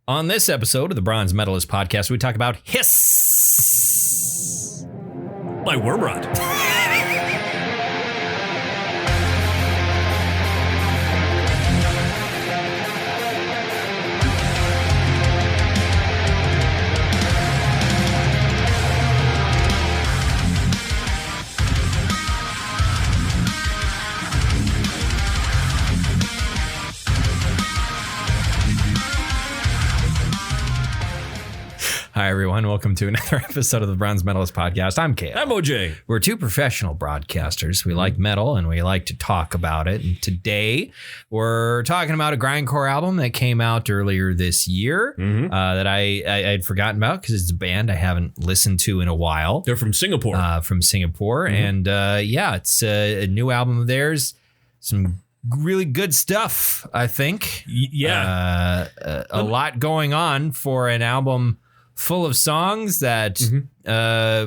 On this episode of the Bronze Metalist podcast, we talk about Hiss by Wormrot. Hi, everyone. Welcome to another episode of the Bronze Metalist podcast. I'm Kale. I'm OJ. We're two professional broadcasters. We like metal and we like to talk about it. And today we're talking about a grindcore album that came out earlier this year that I'd forgotten about because it's a band I haven't listened to in a while. They're from Singapore. And it's a new album of theirs. Some really good stuff, I think. A lot going on for an album full of songs that,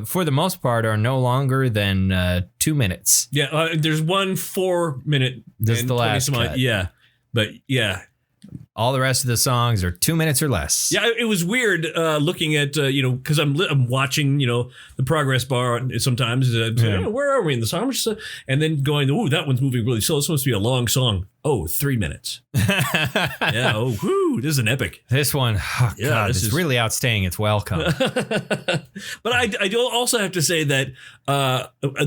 for the most part, are no longer than 2 minutes. Yeah, there's 1 4-minute. This is the last cut. Yeah. All the rest of the songs are 2 minutes or less. Yeah, it was weird looking at, because I'm watching, the progress bar sometimes. Where are we in the song? And then going, oh, that one's moving really slow. It's supposed to be a long song. Oh, 3 minutes. Yeah. Oh, whoo. This is an epic. This one, this is really outstaying its welcome. But I do also have to say that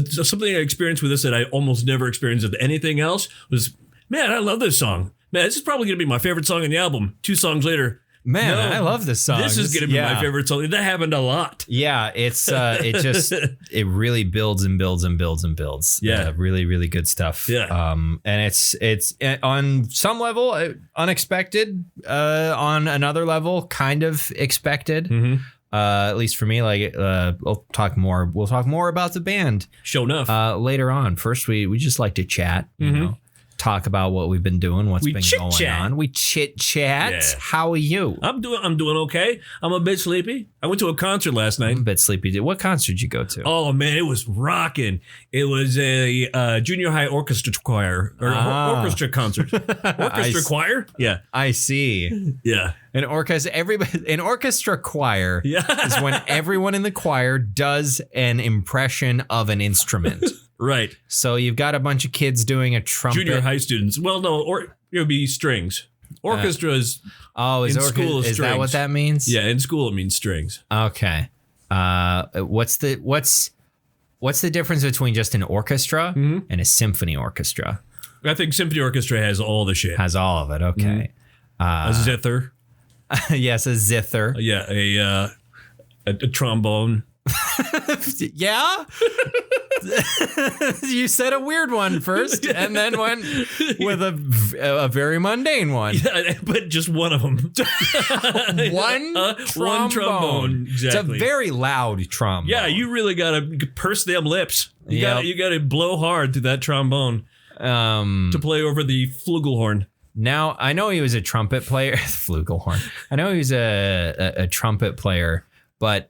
something I experienced with this that I almost never experienced with anything else was, man, I love this song. Man, this is probably going to be my favorite song on the album. 2 songs later. Man, I love this song. This is going to be my favorite song. That happened a lot. Yeah, it really builds and builds and builds and builds. Yeah. Really, really good stuff. Yeah. And it's on some level unexpected, on another level kind of expected. At least for me, we'll talk more about the band. Sure enough. Later on. First, we just like to chat, you know. Talk about what we've been doing, what's been going on. We chit chat. Yeah. How are you? I'm doing okay. I'm a bit sleepy. I went to a concert last night. I'm a bit sleepy. What concert did you go to? Oh man, it was rocking. It was a junior high orchestra choir or orchestra concert. Orchestra choir? Yeah. I see. Yeah. An orchestra choir is when everyone in the choir does an impression of an instrument. Right. So you've got a bunch of kids doing a trumpet. Junior high students. Well, no, or it would be strings. Orchestra is school is strings. That what that means? Yeah, in school it means strings. Okay. What's the difference between just an orchestra and a symphony orchestra? I think symphony orchestra has all the shit. Has all of it. Okay. A zither. Yes, a zither. Yeah, a trombone. Yeah. You said a weird one first and then went with a very mundane one. Yeah, but just one of them. One trombone. Exactly. It's a very loud trombone. Yeah, you really got to purse them lips. You got to blow hard through that trombone to play over the flugelhorn. Now, I know he was a trumpet player. Flugelhorn. I know he was a trumpet player, but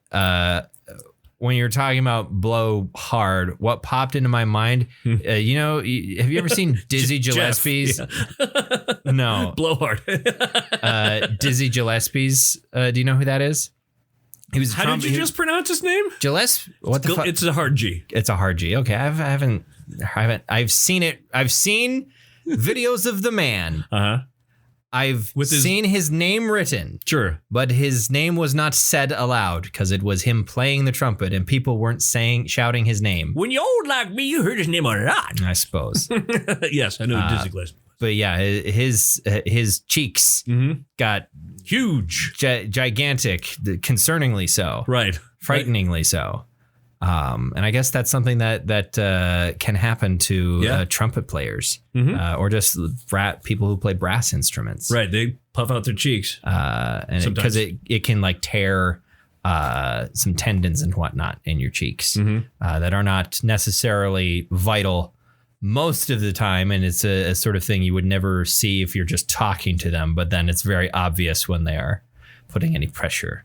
when you're talking about blow hard, what popped into my mind, have you ever seen Dizzy Gillespie's? Yeah. No. Blow hard. Dizzy Gillespie's. Do you know who that is? He was. How did you just pronounce his name? Gillespie. What the fuck? It's a hard G. It's a hard G. Okay, I've seen it. I've seen videos of the man. I've seen his name written. Sure. But his name was not said aloud because it was him playing the trumpet and people weren't shouting his name. When you're old like me, you heard his name a lot. I suppose. Yes, I know Dizzy Gillespie. But yeah, his cheeks got huge, gigantic, concerningly so. Right. Frighteningly so. And I guess that's something that can happen to trumpet players or just people who play brass instruments. Right. They puff out their cheeks. And because it can like tear some tendons and whatnot in your cheeks that are not necessarily vital most of the time. And it's a sort of thing you would never see if you're just talking to them. But then it's very obvious when they are putting any pressure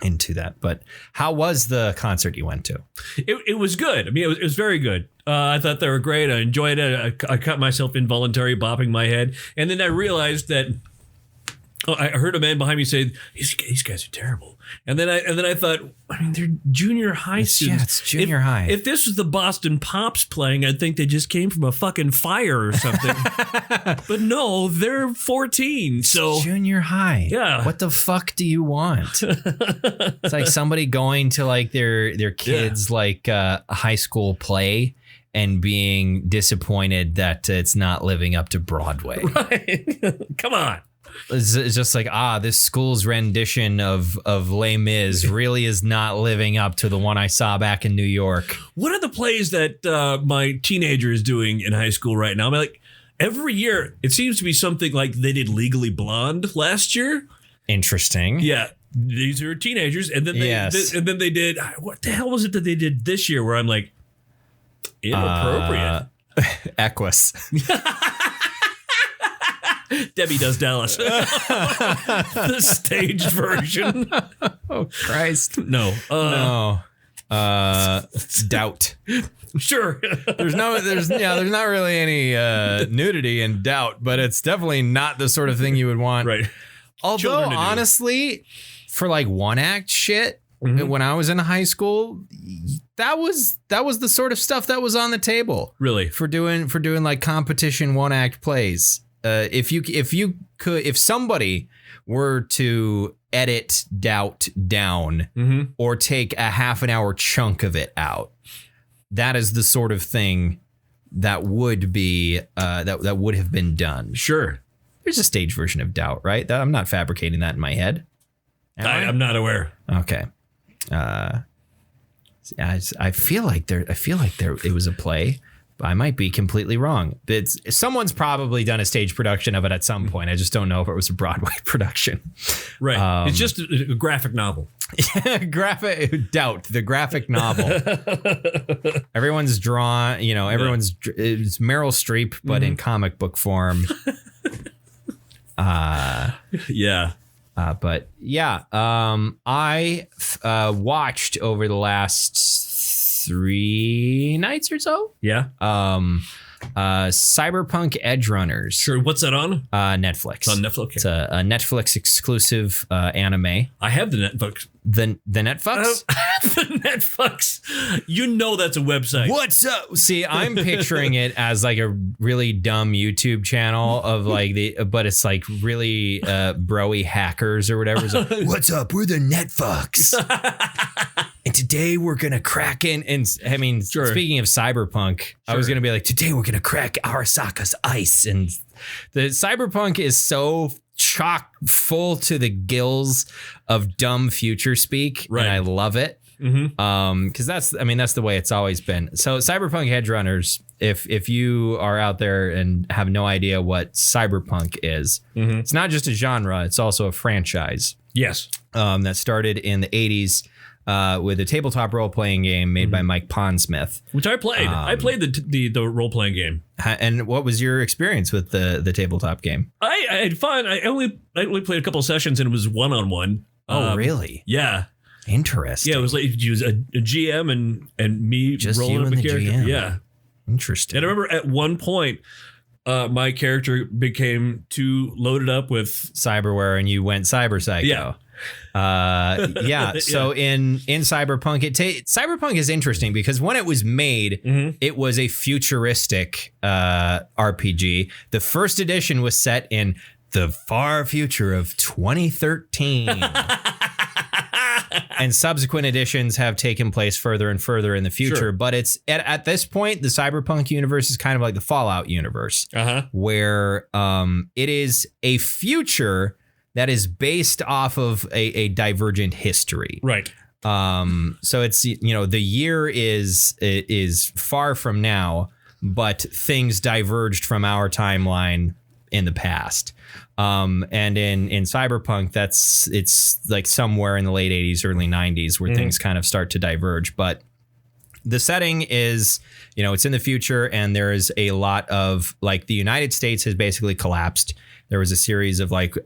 into that. But how was the concert you went to? It was good. I mean, it was very good. I thought they were great. I enjoyed it. I caught myself involuntarily bopping my head. And then I realized that Oh, I heard a man behind me say, "These guys are terrible," and then I thought, I mean, they're junior high students. Yeah, it's junior high. If this was the Boston Pops playing, I'd think they just came from a fucking fire or something. But no, they're 14. So junior high. Yeah. What the fuck do you want? It's like somebody going to like their kids like a high school play and being disappointed that it's not living up to Broadway. Right. Come on. It's just like, this school's rendition of Les Mis really is not living up to the one I saw back in New York. What are the plays that my teenager is doing in high school right now? I mean, like every year, it seems to be something like they did Legally Blonde last year. Interesting. Yeah, these are teenagers, and then they did what the hell was it that they did this year? Where I'm like, inappropriate. Equus. Debbie Does Dallas. The staged version. Oh Christ. No. No. Doubt. Sure. There's not really any nudity in Doubt, but it's definitely not the sort of thing you would want. Right. Although honestly, for like one act shit, when I was in high school, that was the sort of stuff that was on the table. Really? For doing like competition one act plays. If somebody were to edit Doubt down or take a half an hour chunk of it out, that is the sort of thing that would be that would have been done. Sure. There's a stage version of Doubt, right? I'm not fabricating that in my head. I'm not aware. Okay. I feel like it was a play. I might be completely wrong. Someone's probably done a stage production of it at some point. I just don't know if it was a Broadway production. Right. It's just a graphic novel. Doubt, the graphic novel. Everyone's drawn, it's Meryl Streep, but in comic book form. Yeah. But yeah, I watched over the last 3 nights or so. Yeah. Cyberpunk Edge Runners. Sure. What's that on? Netflix. It's on Netflix. Okay. It's a Netflix exclusive anime. I have the Netflix. The Netflix? The Netflix. You know that's a website. What's up? See, I'm picturing it as like a really dumb YouTube channel of like but it's like really broy hackers or whatever. It's like, what's up? We're the Netflix. And today we're going to crack in. And I mean, speaking of Cyberpunk, I was going to be like, today we're going to crack Arasaka's ice. And the Cyberpunk is so chock full to the gills of dumb future speak. Right. And I love it. Because that's the way it's always been. So Cyberpunk Edge Runners, if you are out there and have no idea what Cyberpunk is, it's not just a genre, it's also a franchise. Yes. That started in the 80s. With a tabletop role-playing game made by Mike Pondsmith, which I played. I played the role-playing game. And what was your experience with the tabletop game? I had fun. I only played a couple of sessions and it was one-on-one. Oh, really? Yeah. Interesting. Yeah, it was like you was a GM and me just rolling you up and a the character. GM. Yeah. Interesting. And I remember at one point, my character became too loaded up with cyberware, and you went cyber psycho. Yeah. So in Cyberpunk, Cyberpunk is interesting because when it was made, it was a futuristic RPG. The first edition was set in the far future of 2013. And subsequent editions have taken place further and further in the future. Sure. But it's at this point, the Cyberpunk universe is kind of like the Fallout universe, where it is a future that is based off of a divergent history. Right. So it's, the year is far from now, but things diverged from our timeline in the past. And in Cyberpunk, it's like somewhere in the late 80s, early 90s where things kind of start to diverge. But the setting is, it's in the future, and there is a lot of, like, the United States has basically collapsed. There was a series of like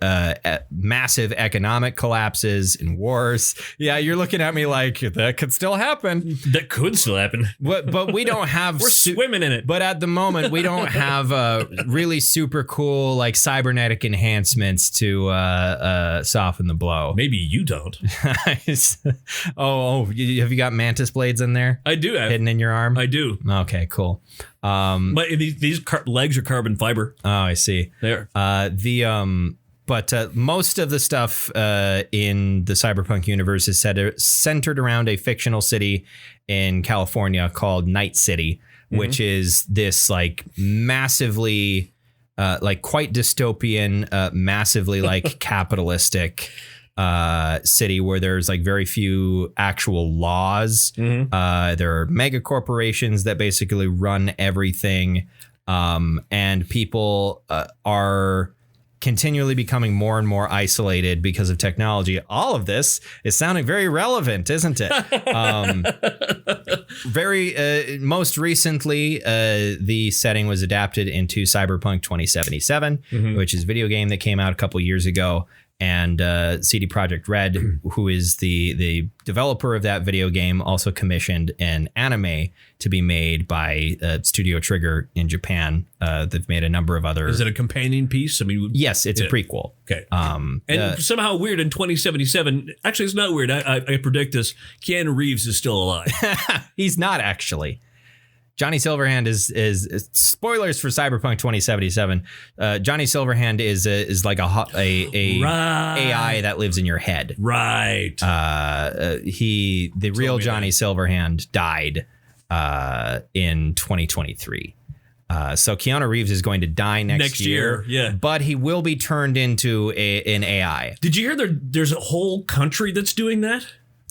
massive economic collapses and wars. Yeah, you're looking at me like that could still happen. That could still happen. But we don't have... We're swimming in it. But at the moment, we don't have really super cool like cybernetic enhancements to soften the blow. Maybe you don't. Have you got mantis blades in there? I do. Hidden in your arm? I do. Okay, cool. But these legs are carbon fiber. Oh, I see. There. But most of the stuff in the cyberpunk universe is centered around a fictional city in California called Night City, which is this like massively, like quite dystopian, massively like capitalistic city where there's like very few actual laws. There are mega corporations that basically run everything. And people are continually becoming more and more isolated because of technology. All of this is sounding very relevant, isn't it? Most recently, the setting was adapted into Cyberpunk 2077, which is a video game that came out a couple years ago. And CD Projekt Red, who is the developer of that video game, also commissioned an anime to be made by Studio Trigger in Japan. They've made a number of other... Is it a companion piece? I mean, yes, it's a prequel. Okay. And somehow weird in 2077. Actually, it's not weird. I predict this. Keanu Reeves is still alive. He's not actually. Johnny Silverhand is spoilers for Cyberpunk 2077. Johnny Silverhand is like a AI that lives in your head. Right. The real Johnny Silverhand died in 2023. So Keanu Reeves is going to die next year. Yeah. But he will be turned into an AI. Did you hear there's a whole country that's doing that?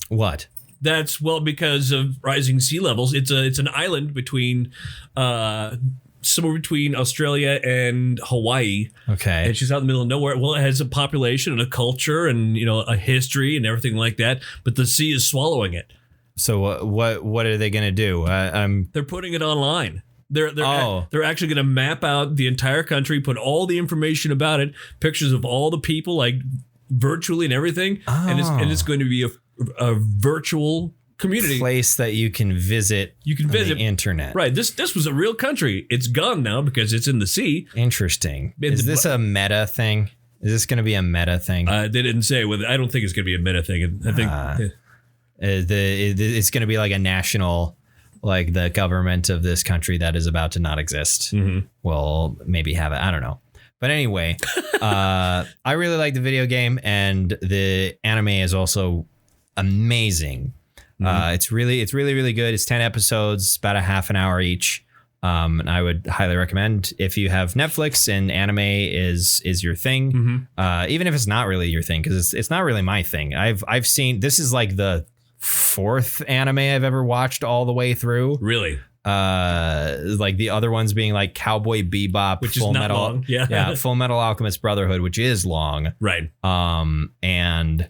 What? That's because of rising sea levels. It's an island between somewhere between Australia and Hawaii. Okay. And she's out in the middle of nowhere. Well, it has a population and a culture and a history and everything like that. But the sea is swallowing it. So what are they going to do? They're putting it online. They're actually going to map out the entire country, put all the information about it, pictures of all the people, like virtually and everything, and it's going to be a virtual community place that you can visit. You can visit the internet. Right. This was a real country. It's gone now because it's in the sea. Interesting. Is this a meta thing? Is this going to be a meta thing? They didn't say whether. I don't think it's going to be a meta thing. I think it's going to be like a national, like the government of this country that is about to not exist. Will maybe have it. I don't know. But anyway, I really like the video game, and the anime is also amazing. It's really good. It's 10 episodes, about a half an hour each. And I would highly recommend if you have Netflix and anime is your thing. Even if it's not really your thing, because it's not really my thing. I've seen, this is like the 4th anime I've ever watched all the way through. Really? Like the other ones being like Cowboy Bebop, which is not long. Yeah, Full Metal Alchemist Brotherhood, which is long. Right. And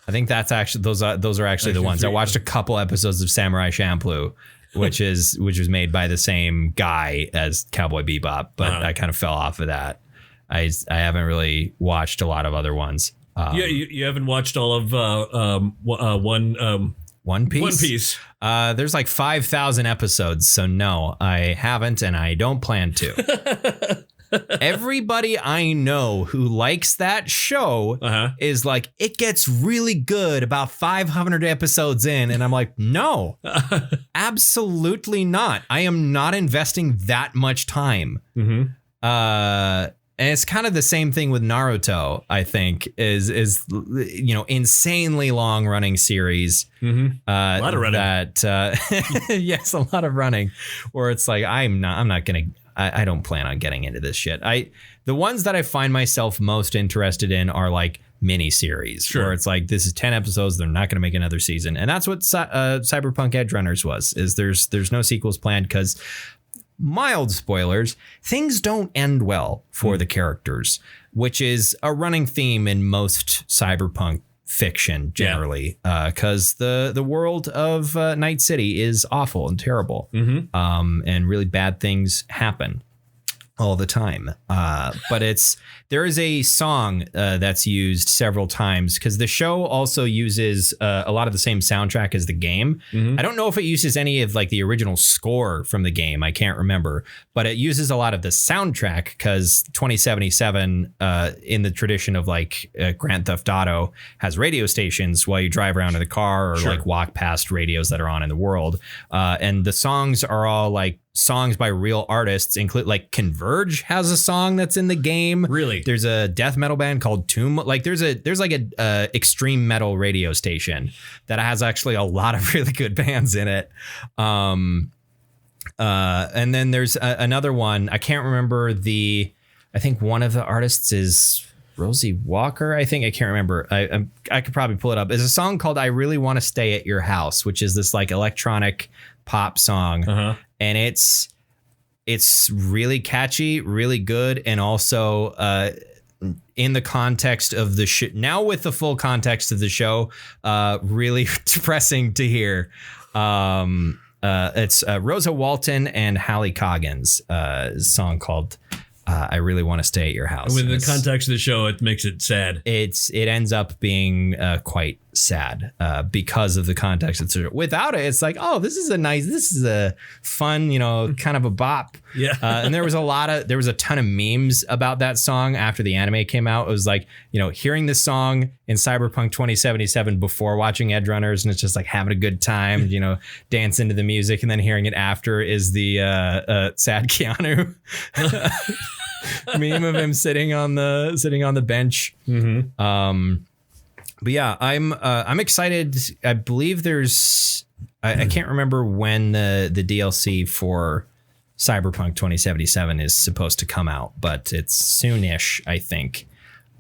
I think that's actually those are actually the ones. I watched a couple episodes of Samurai Champloo, which was made by the same guy as Cowboy Bebop, but I kind of fell off of that. I haven't really watched a lot of other ones. You haven't watched all of One Piece? One Piece. There's like 5,000 episodes, so no, I haven't, and I don't plan to. Everybody I know who likes that show is like, it gets really good about 500 episodes in, and I'm like, no, absolutely not. I am not investing that much time. And it's kind of the same thing with Naruto, I think, is insanely long running series. A lot of running. Yes, a lot of running. Where it's like I don't plan on getting into this shit. The ones that I find myself most interested in are like mini series, where it's like this is 10 episodes. They're not going to make another season, and that's what Cyberpunk Edge Runners was. Is there's no sequels planned because. Mild spoilers, things don't end well for the characters, which is a running theme in most cyberpunk fiction generally, because the world of Night City is awful and terrible, and really bad things happen. all the time. But there is a song that's used several times because the show also uses a lot of the same soundtrack as the game. I don't know if it uses any of like the original score from the game. I can't remember, but it uses a lot of the soundtrack because 2077 in the tradition of like Grand Theft Auto has radio stations while you drive around in the car or like walk past radios that are on in the world. And the songs are all like songs by real artists, include like Converge has a song that's in the game. Really? There's a death metal band called Tomb. Like there's like a extreme metal radio station that has actually a lot of really good bands in it. And then there's another one. I can't remember I think one of the artists is Rosie Walker. I can't remember. I could probably pull it up. There's a song called I Really Want to Stay at Your House, which is this like electronic pop song. And it's really catchy, really good. And also in the context of the show, now with the full context of the show, really depressing to hear. It's Rosa Walton and Hallie Coggins' song called I Really Want to Stay at Your House. With the context of the show, it makes it sad. It ends up being quite sad because of the context. Without it, it's like, oh, this is a fun, kind of a bop. Yeah. And there was a ton of memes about that song after the anime came out. It was like, hearing this song in Cyberpunk 2077 before watching Edge Runners, and it's just like having a good time, dancing to the music, and then hearing it after is the sad Keanu meme of him sitting on the bench. But yeah, I'm excited. I believe there's I can't remember when the DLC for Cyberpunk 2077 is supposed to come out, but it's soonish, I think.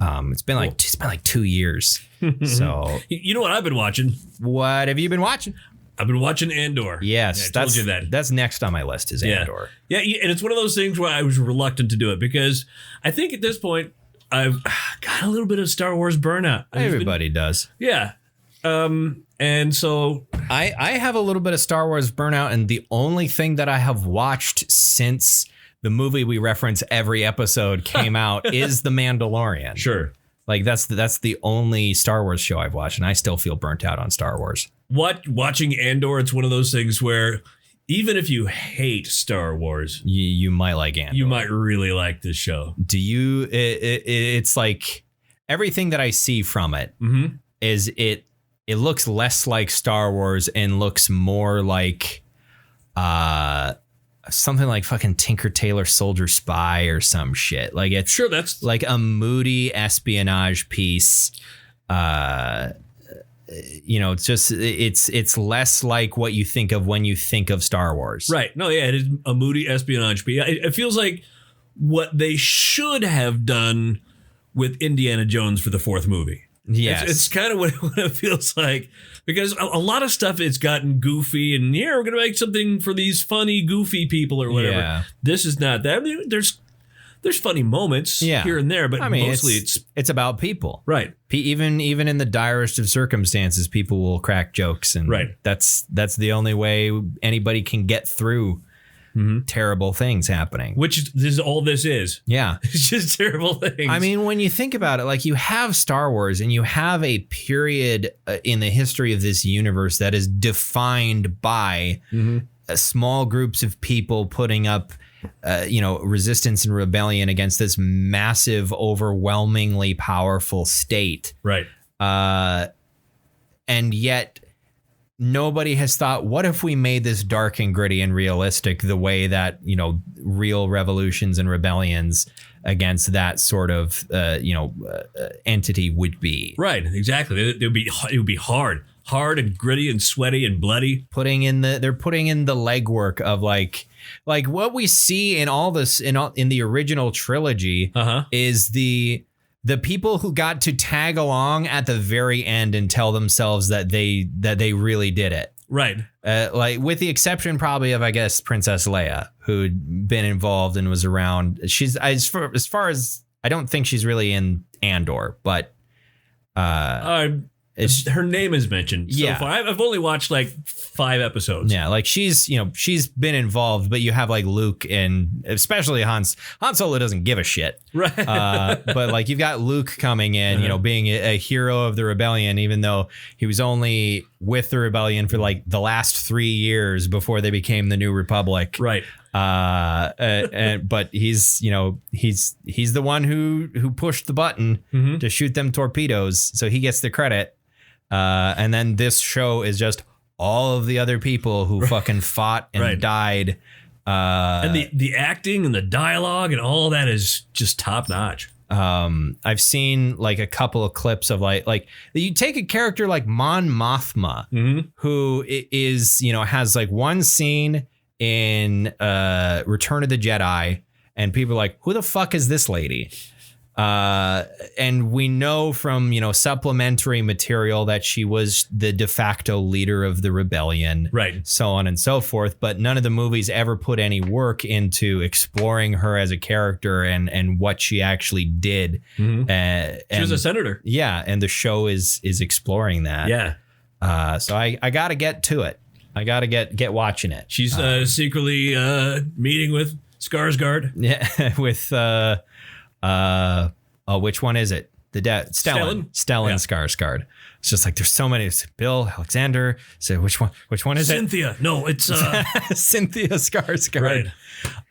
It's been like 2 years. So you know what I've been watching? What have you been watching? I've been watching Andor. Yes, I told you that. That's next on my list is Andor. Yeah, and it's one of those things where I was reluctant to do it because I think at this point I've got a little bit of Star Wars burnout. Everybody does. Yeah. And so I have a little bit of Star Wars burnout, and the only thing that I have watched since the movie we reference every episode came out is The Mandalorian. Sure. Like that's the only Star Wars show I've watched, and I still feel burnt out on Star Wars. Watching Andor, it's one of those things where even if you hate Star Wars, you might like Andor. You might really like this show. Do you? It's like everything that I see from it is it looks less like Star Wars and looks more like something like fucking Tinker Tailor Soldier Spy or some shit. Like it's that's like a moody espionage piece. It's just it's less like what you think of when you think of Star Wars. Right. No, yeah, it is a moody espionage piece. It feels like what they should have done with Indiana Jones for the fourth movie. Yes. It's kind of what it feels like, because a lot of stuff it's gotten goofy and we're going to make something for these funny, goofy people or whatever. Yeah. This is not that. There's funny moments here and there, but mostly it's about people. Right. Even in the direst of circumstances, people will crack jokes, and that's the only way anybody can get through terrible things happening. Which is all this is. Yeah. It's just terrible things. I mean, when you think about it, like you have Star Wars and you have a period in the history of this universe that is defined by small groups of people putting up resistance and rebellion against this massive, overwhelmingly powerful state. Right. And yet nobody has thought, what if we made this dark and gritty and realistic the way that, real revolutions and rebellions against that sort of, entity would be. Right. Exactly. It would be hard and gritty and sweaty and bloody. They're putting in the legwork of like what we see in all this in the original trilogy is the people who got to tag along at the very end and tell themselves that they really did it. Right. Like with the exception probably of, I guess, Princess Leia, who'd been involved and was around. She's as far as I don't think she's really in Andor, but Her name is mentioned so far. I've only watched like 5 episodes. Yeah, like she's been involved, but you have like Luke and especially Han Solo doesn't give a shit. Right. But like you've got Luke coming in, being a hero of the rebellion, even though he was only with the rebellion for like the last 3 years before they became the New Republic. Right. But he's the one who pushed the button to shoot them torpedoes, so he gets the credit. And then this show is just all of the other people who fucking fought and died. And the acting and the dialogue and all that is just top notch. I've seen like a couple of clips of like you take a character like Mon Mothma, who is, has like one scene in Return of the Jedi, and people are like, who the fuck is this lady? And we know from, supplementary material that she was the de facto leader of the rebellion, right? So on and so forth. But none of the movies ever put any work into exploring her as a character and what she actually did. She was a senator. Yeah. And the show is exploring that. Yeah. So I got to get to it. I got to get watching it. She's secretly meeting with Skarsgård. Yeah. With which one is it? Stellan Skarsgård. It's just like there's so many. It's Bill, Alexander. So which one is Cynthia. No, it's Cynthia Skarsgård.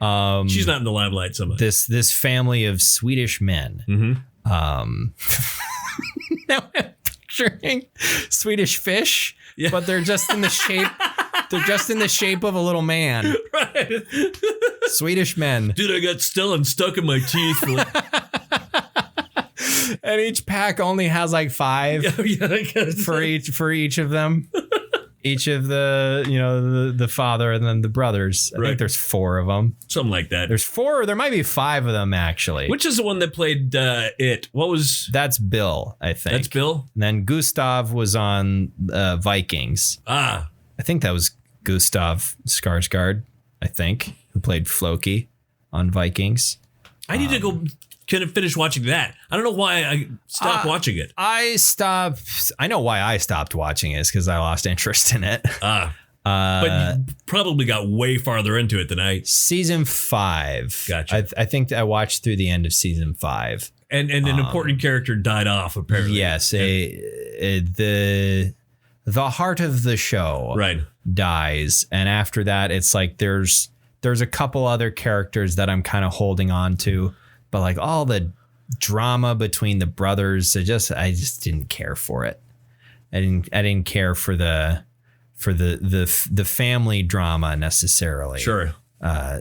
Right. She's not in the limelight so much. This family of Swedish men. Now I'm picturing Swedish fish, but they're just in the shape. They're just in the shape of a little man. Right. Swedish men. Dude, I got Stellan stuck in my teeth. And each pack only has like 5 for each of them. Each of the father and then the brothers. I think there's 4 of them. Something like that. There's 4. There might be 5 of them actually. Which is the one that played it? What was? That's Bill, I think. That's Bill. And then Gustav was on Vikings. I think that was Gustav Skarsgård, I think, who played Floki on Vikings. I need to go kind of finish watching that. I don't know why I stopped watching it. I know why I stopped watching it is because I lost interest in it. But you probably got way farther into it than I. Season 5. Gotcha. I think I watched through the end of season 5. And an important character died off, apparently. Yes. The heart of the show dies. And after that, it's like there's a couple other characters that I'm kind of holding on to. But like all the drama between the brothers, I just didn't care for it. I didn't care for the family drama necessarily. Sure.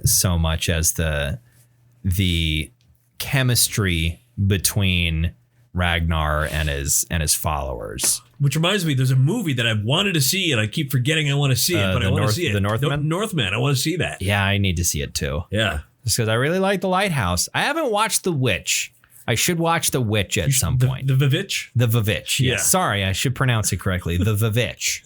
So much as the chemistry between Ragnar and his followers. Which reminds me, there's a movie that I've wanted to see, and I keep forgetting I want to see it, but I want to see it. The Northman? Northman. I want to see that. Yeah, I need to see it too. Yeah. Just because I really like The Lighthouse. I haven't watched The Witch. I should watch The Witch at some point. The Vivitch? The Vivitch. Yeah. Yes. Sorry, I should pronounce it correctly. The Vivitch.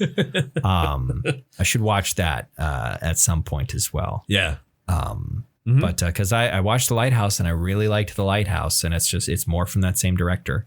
I should watch that at some point as well. Yeah. But because I watched The Lighthouse and I really liked The Lighthouse, and it's more from that same director.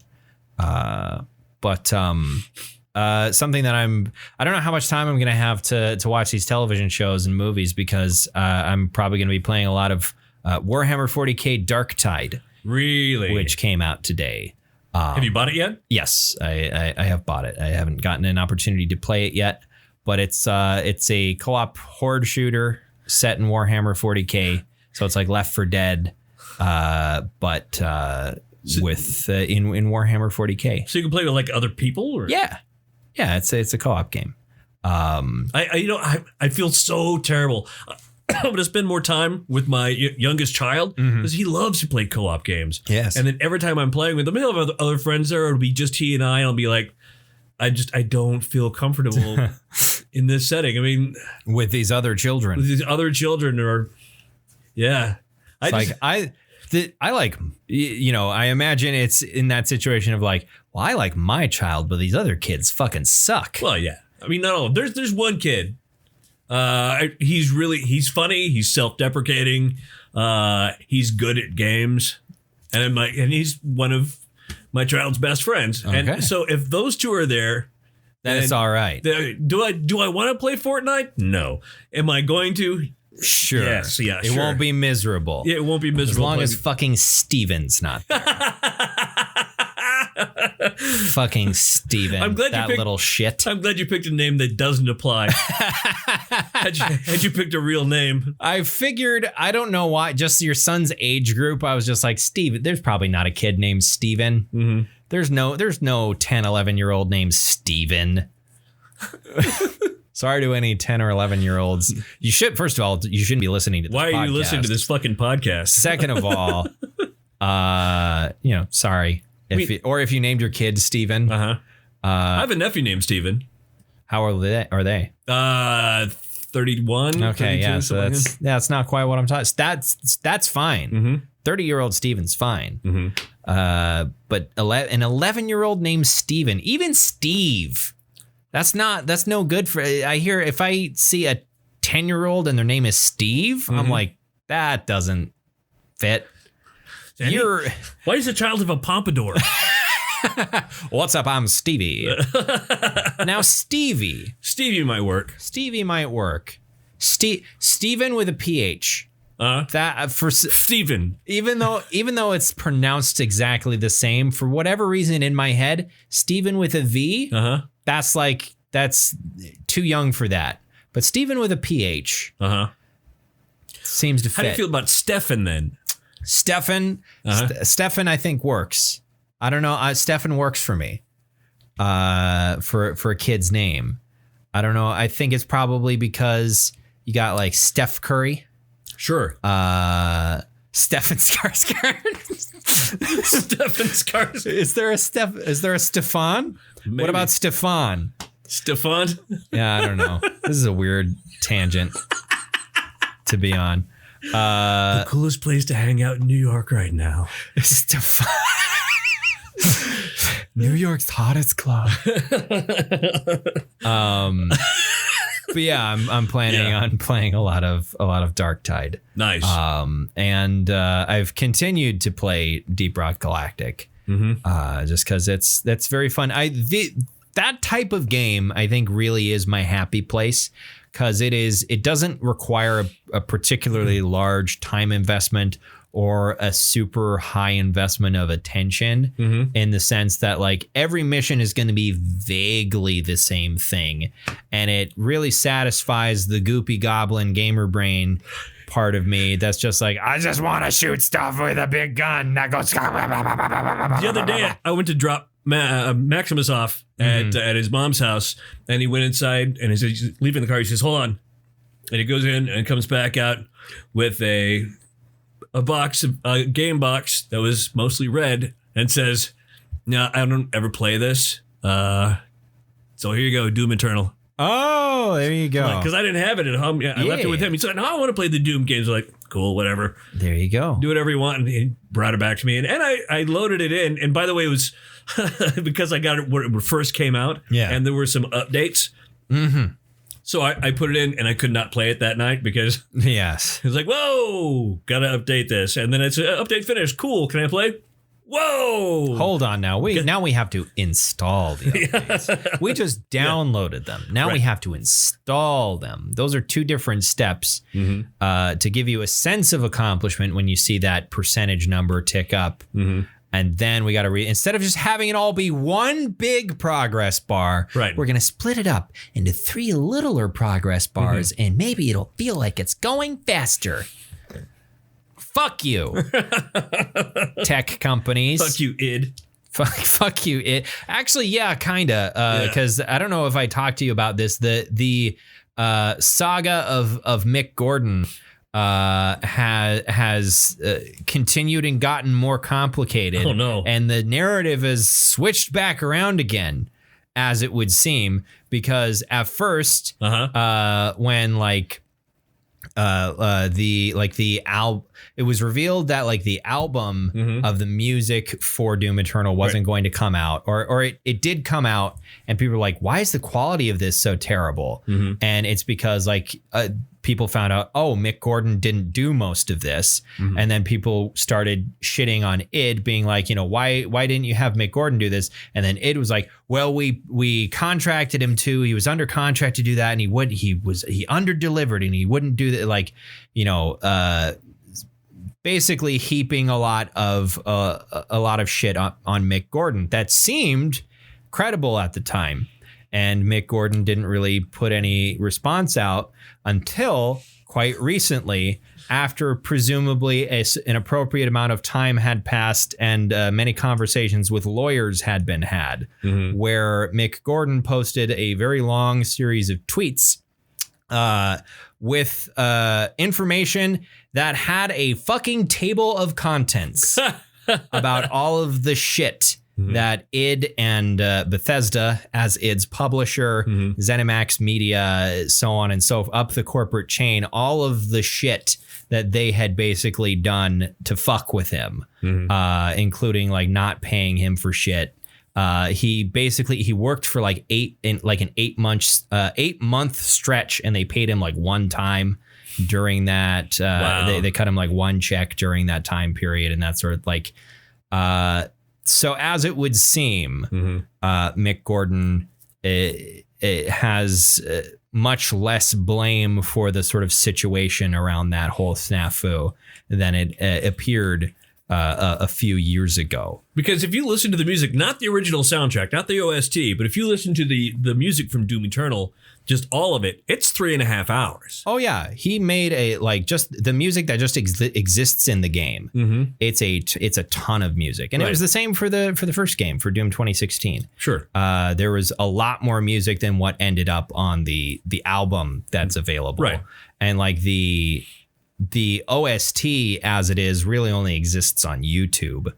But something that I don't know how much time I'm going to have to watch these television shows and movies because I'm probably going to be playing a lot of Warhammer 40K Darktide. Really? Which came out today. Have you bought it yet? Yes, I have bought it. I haven't gotten an opportunity to play it yet, but it's a co-op horde shooter set in Warhammer 40K. So it's like Left 4 Dead, but with in Warhammer 40K. So you can play with like other people, or yeah, it's a co-op game. I feel so terrible. I'm going to spend more time with my youngest child because he loves to play co-op games. Yes. And then every time I'm playing with him, he'll have other friends there. It'll be just he and I. And I'll be like, I don't feel comfortable in this setting. I mean, with these other children. Yeah. I imagine it's in that situation of like, well, I like my child, but these other kids fucking suck. Well, yeah. I mean, no. There's one kid. He's funny. He's self-deprecating. He's good at games, and he's one of my child's best friends. Okay. And so if those two are there, then it's all right. Do I want to play Fortnite? No. Am I going to? Sure. Yes. Yeah. It won't be miserable. Yeah, it won't be miserable. As long as fucking Steven's not there. Fucking Steven. I'm glad that little shit. I'm glad you picked a name that doesn't apply. had you picked a real name. I figured, I don't know why, just your son's age group. I was just like, Steven, there's probably not a kid named Steven. Mm-hmm. There's no 10, 11-year-old named Steven. Sorry to any 10 or 11-year-olds. You should, first of all, you shouldn't be listening to this podcast. Why are you listening to this fucking podcast? Second of all, sorry. If you named your kid Steven. I have a nephew named Steven. How old are they? 31. Okay, yeah, so that's not quite what I'm talking. That's fine. Mm-hmm. 30-year-old Steven's fine. Mm-hmm. But an 11-year-old named Steven, even Steve, that's no good for. I hear if I see a 10-year-old and their name is Steve, I'm like, that doesn't fit. Why does a child have a pompadour? What's up? I'm Stevie. Now Stevie might work. Stevie might work. Steven with a PH. That for Steven. Even though it's pronounced exactly the same, for whatever reason in my head, Steven with a V. That's too young for that. But Steven with a PH. Seems to fit. How do you feel about Stefan then? Stefan, Stefan, I think works. I don't know. Stefan works for me. For a kid's name, I don't know. I think it's probably because you got like Steph Curry. Sure. Stefan Skarsgård. Stefan Skarsgård. Is there a Stefan? Maybe. What about Stefan? Stefan? Yeah, I don't know. This is a weird tangent to be on. The coolest place to hang out in New York right now. Stefan. New York's hottest club. But yeah, I'm planning on playing a lot of Dark Tide. Nice. And I've continued to play Deep Rock Galactic. Just because that's very fun. That type of game I think really is my happy place, because it doesn't require a particularly large time investment or a super high investment of attention, in the sense that like every mission is going to be vaguely the same thing. And it really satisfies the goopy goblin gamer brain part of me that's just like, I just want to shoot stuff with a big gun that goes. The other day I went to drop Maximus off at his mom's house, and he went inside and he's leaving the car. He says, hold on. And he goes in and comes back out with a game box that was mostly red, and says, no, I don't ever play this. So here you go, Doom Eternal. Oh, there you go. Because I didn't have it at home. I left it with him. He said, no, I want to play the Doom games. I'm like, cool, whatever. There you go. Do whatever you want. And he brought it back to me. And I loaded it in. And by the way, it was because I got it when it first came out. Yeah. And there were some updates. So I put it in, and I could not play it that night because yes, it was like, whoa, gotta update this. And then it's update finished. Cool. Can I play? Whoa. Hold on now. We have to install the updates. We just downloaded them. Now we have to install them. Those are two different steps to give you a sense of accomplishment when you see that percentage number tick up. And then we got to instead of just having it all be one big progress bar, we're going to split it up into 3 littler progress bars, and maybe it'll feel like it's going faster. Fuck you, tech companies. Fuck you, id. Fuck you, id. Actually, yeah, kind of. Because I don't know if I talked to you about this. The saga of Mick Gordon has continued and gotten more complicated. Oh no! And the narrative has switched back around again, as it would seem, because at first, when it was revealed that like the album of the music for Doom Eternal wasn't going to come out, or it did come out, and people were like, why is the quality of this so terrible? And it's because like people found out, oh, Mick Gordon didn't do most of this. And then people started shitting on id, being like, why didn't you have Mick Gordon do this? And then id was like, well, we contracted him to, he was under contract to do that. And he under delivered and he wouldn't do that. Like, basically heaping a lot of shit on Mick Gordon that seemed credible at the time. And Mick Gordon didn't really put any response out until quite recently, after presumably an appropriate amount of time had passed and many conversations with lawyers had been had, where Mick Gordon posted a very long series of tweets with information that had a fucking table of contents about all of the shit that id and Bethesda, as id's publisher, ZeniMax Media, so on and so up the corporate chain, all of the shit that they had basically done to fuck with him, including like not paying him for shit. He worked for like an 8 month stretch, and they paid him like one time during that. They cut him like one check during that time period, and that sort of like. So as it would seem, Mick Gordon has much less blame for the sort of situation around that whole snafu than it appeared a few years ago. Because if you listen to the music, not the original soundtrack, not the OST, but if you listen to the music from Doom Eternal, just all of it, it's 3.5 hours. Oh yeah, he made just the music that just exists in the game. It's a ton of music, and it was the same for the first game, for Doom 2016. Sure, there was a lot more music than what ended up on the album that's available. Right, and like the OST as it is really only exists on YouTube,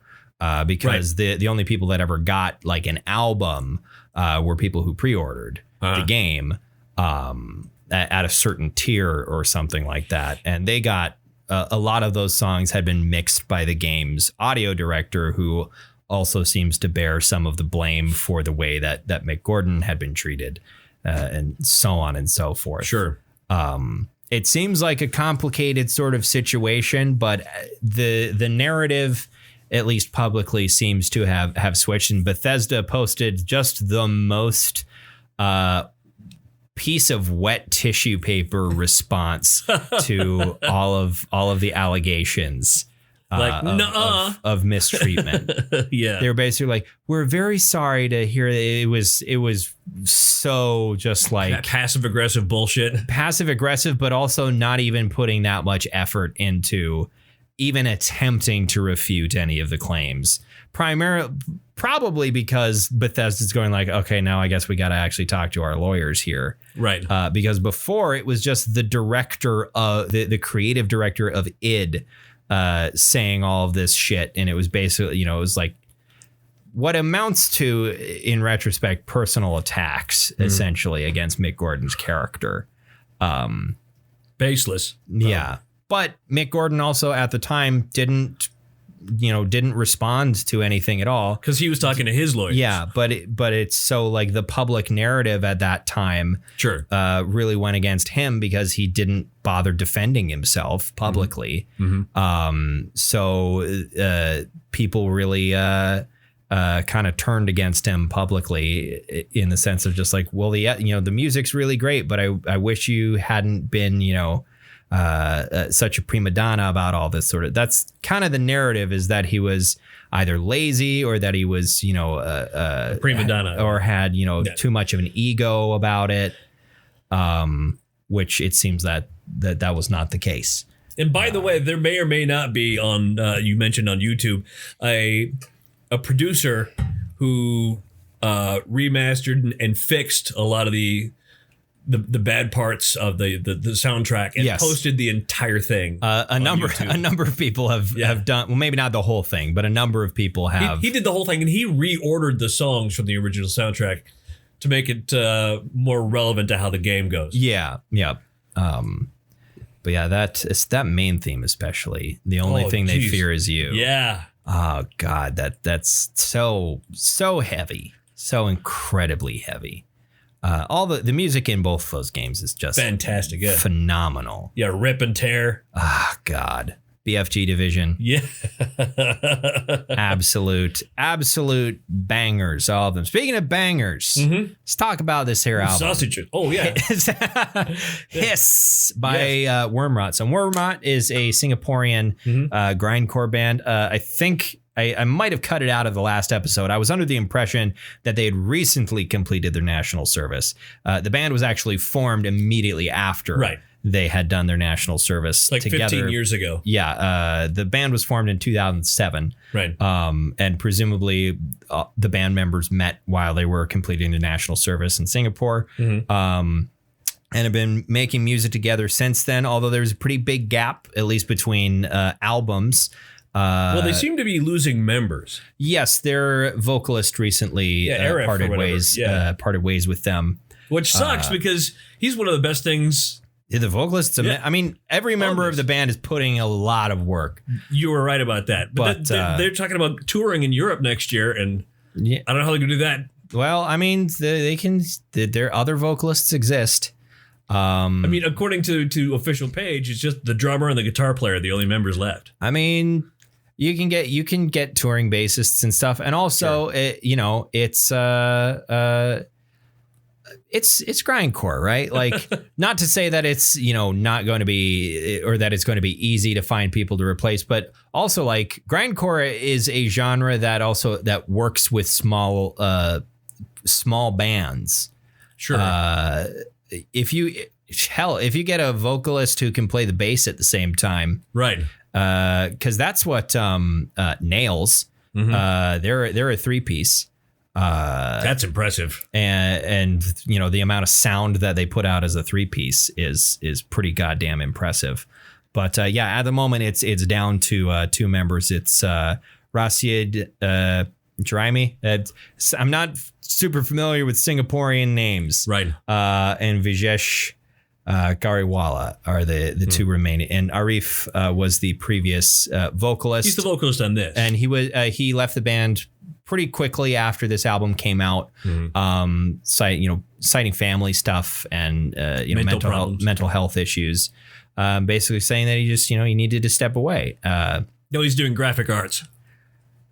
because the only people that ever got like an album were people who pre-ordered the game at a certain tier or something like that. And they got a lot of those songs had been mixed by the game's audio director, who also seems to bear some of the blame for the way that Mick Gordon had been treated, and so on and so forth. Sure. It seems like a complicated sort of situation, but the narrative, at least publicly, seems to have switched. And Bethesda posted just the most piece of wet tissue paper response to all of the allegations of mistreatment. Yeah, they were basically like, we're very sorry to hear that it was so just like passive aggressive bullshit, but also not even putting that much effort into even attempting to refute any of the claims. Probably because Bethesda's going like, okay, now I guess we got to actually talk to our lawyers here. Right. Because before it was just the director of the creative director of id saying all of this shit. And it was basically, it was like what amounts to, in retrospect, personal attacks essentially against Mick Gordon's character. Baseless. Yeah. But Mick Gordon also at the time didn't respond to anything at all, because he was talking to his lawyers. Yeah, but it's so like the public narrative at that time really went against him because he didn't bother defending himself publicly. So people really kind of turned against him publicly, in the sense of just like, well, the music's really great, but I wish you hadn't been such a prima donna about all this sort of. That's kind of the narrative, is that he was either lazy or that he was prima donna, or had too much of an ego about it, which it seems that was not the case. And by the way, there may or may not be on you mentioned on YouTube a producer who remastered and fixed a lot of the bad parts of the soundtrack and posted the entire thing. A number of people have done, well, maybe not the whole thing, but a number of people have. He did the whole thing, and he reordered the songs from the original soundtrack to make it more relevant to how the game goes. Yeah. But yeah, that main theme especially. The only thing they fear is you. Yeah. Oh God, that's so heavy, so incredibly heavy. All the music in both those games is just fantastic. Yeah. Phenomenal. Yeah. Rip and tear. Ah, God. BFG Division. Yeah. absolute bangers, all of them. Speaking of bangers, let's talk about this here album. Sausages. Oh, yeah. Hiss by Wormrot. So Wormrot is a Singaporean grindcore band. I think I might have cut it out of the last episode. I was under the impression that they had recently completed their national service. The band was actually formed immediately after they had done their national service like together. 15 years ago. Yeah. The band was formed in 2007. Right. And presumably the band members met while they were completing the national service in Singapore. And have been making music together since then, although there's a pretty big gap, at least between albums. Well, they seem to be losing members. Yes, their vocalist recently parted ways with them. Which sucks because he's one of the best things. The vocalists, I mean, every member of the band is putting a lot of work. You were right about that. But they're talking about touring in Europe next year, and I don't know how they're going to do that. Well, I mean, they can. Their other vocalists exist. I mean, according to official page, it's just the drummer and the guitar player, the only members left. I mean, you can get touring bassists and stuff, and also it's grindcore, right? Like, not to say that it's not going to be, or that it's going to be easy to find people to replace, but also like grindcore is a genre that works with small bands. Sure. If you get a vocalist who can play the bass at the same time, right? Because that's what Nails. They're a 3-piece. That's impressive. And the amount of sound that they put out as a 3-piece is pretty goddamn impressive. But at the moment it's down to 2 members. It's Rashid Jraimi. I'm not super familiar with Singaporean names. Right. And Vijesh Gariwala are the 2 remaining. And Arif was the previous vocalist. He's the vocalist on this. And he left the band pretty quickly after this album came out, citing family stuff and mental health issues, basically saying that he needed to step away. No, he's doing graphic arts.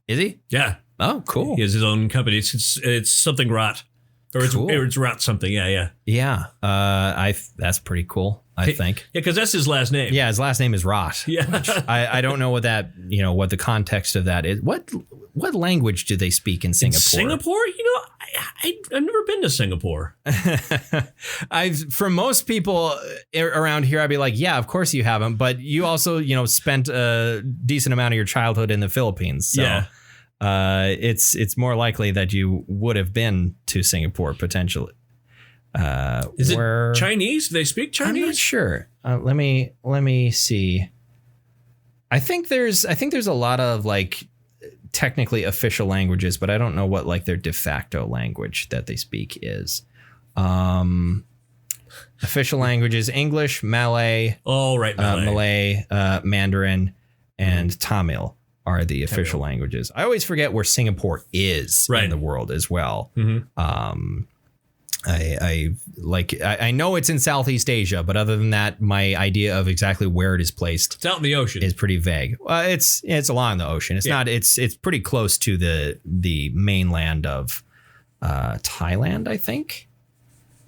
Is he? Yeah. Oh, cool. He has his own company. It's something rot, or it's rot something. Yeah. That's pretty cool. I think. Yeah, because that's his last name. Yeah, his last name is Rot. Yeah. I don't know what that, what the context of that is. What language do they speak in Singapore? Singapore? I've never been to Singapore. For most people around here, I'd be like, yeah, of course you haven't. But you also, spent a decent amount of your childhood in the Philippines. So yeah. It's more likely that you would have been to Singapore potentially. Is it Chinese? Do they speak Chinese? I'm not sure. Let me see. I think there's a lot of like technically official languages, but I don't know what like their de facto language that they speak is. Official languages: English, Malay. Oh, right, Malay, Mandarin, and Tamil are the official languages. I always forget where Singapore is in the world as well. I know it's in Southeast Asia, but other than that, my idea of exactly where it is placed, it's out in the ocean, is pretty vague. It's along the ocean. It's not. It's pretty close to the mainland of Thailand, I think.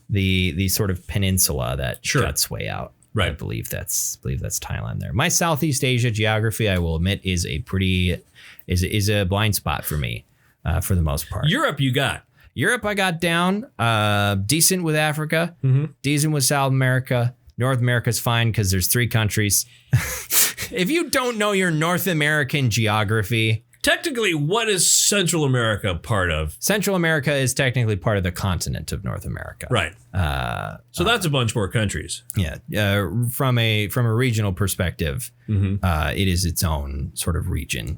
The sort of peninsula that juts way out. Right. I believe that's Thailand there. My Southeast Asia geography, I will admit, is a blind spot for me, for the most part. Europe, I got down, decent with Africa, decent with South America. North America's fine because there's 3 countries. If you don't know your North American geography... Technically, what is Central America part of? Central America is technically part of the continent of North America. Right. So that's a bunch more countries. Yeah. From a regional perspective, it is its own sort of region.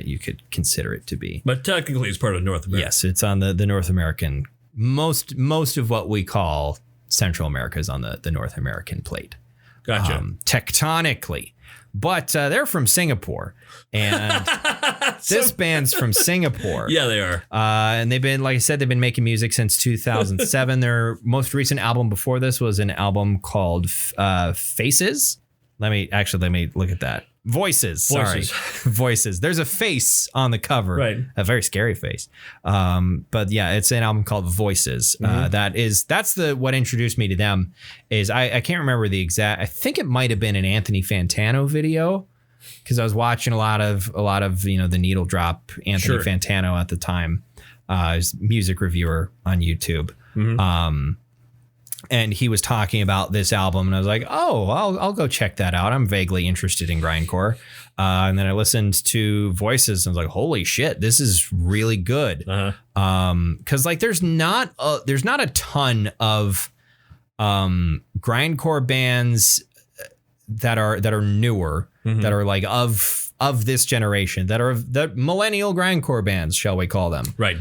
You could consider it to be. But technically it's part of North America. Yes, it's on the North American. Most of what we call Central America is on the North American plate. Gotcha. Tectonically. But they're from Singapore. And This band's from Singapore. Yeah, they are. And they've been, like I said, they've been making music since 2007. Their most recent album before this was an album called Faces. Let me look at that. Voices. Sorry. Voices. There's a face on the cover. Right. A very scary face. But yeah, it's an album called Voices. That's what introduced me to them. Is I can't remember the exact, I think it might have been an Anthony Fantano video, because I was watching a lot of the Needle Drop Anthony Fantano at the time. He's a music reviewer on YouTube. And he was talking about this album, and I was like, oh, I'll go check that out. I'm vaguely interested in grindcore. And then I listened to Voices, and I was like, holy shit, this is really good. Because like there's not a ton of grindcore bands that are newer, that are like of this generation, that are the millennial grindcore bands, shall we call them? Right.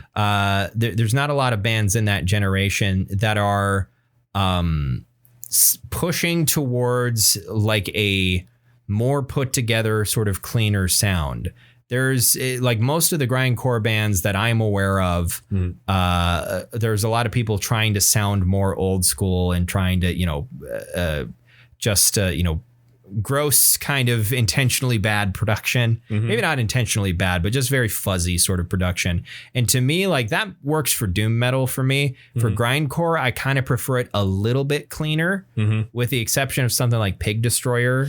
There's not a lot of bands in that generation that are pushing towards like a more put together, sort of cleaner sound. There's like most of the grindcore bands that I'm aware of. There's a lot of people trying to sound more old school and trying to, gross kind of intentionally bad production. Maybe not intentionally bad, but just very fuzzy sort of production. And to me, like that works for doom metal for me. For grindcore, I kind of prefer it a little bit cleaner, with the exception of something like Pig Destroyer.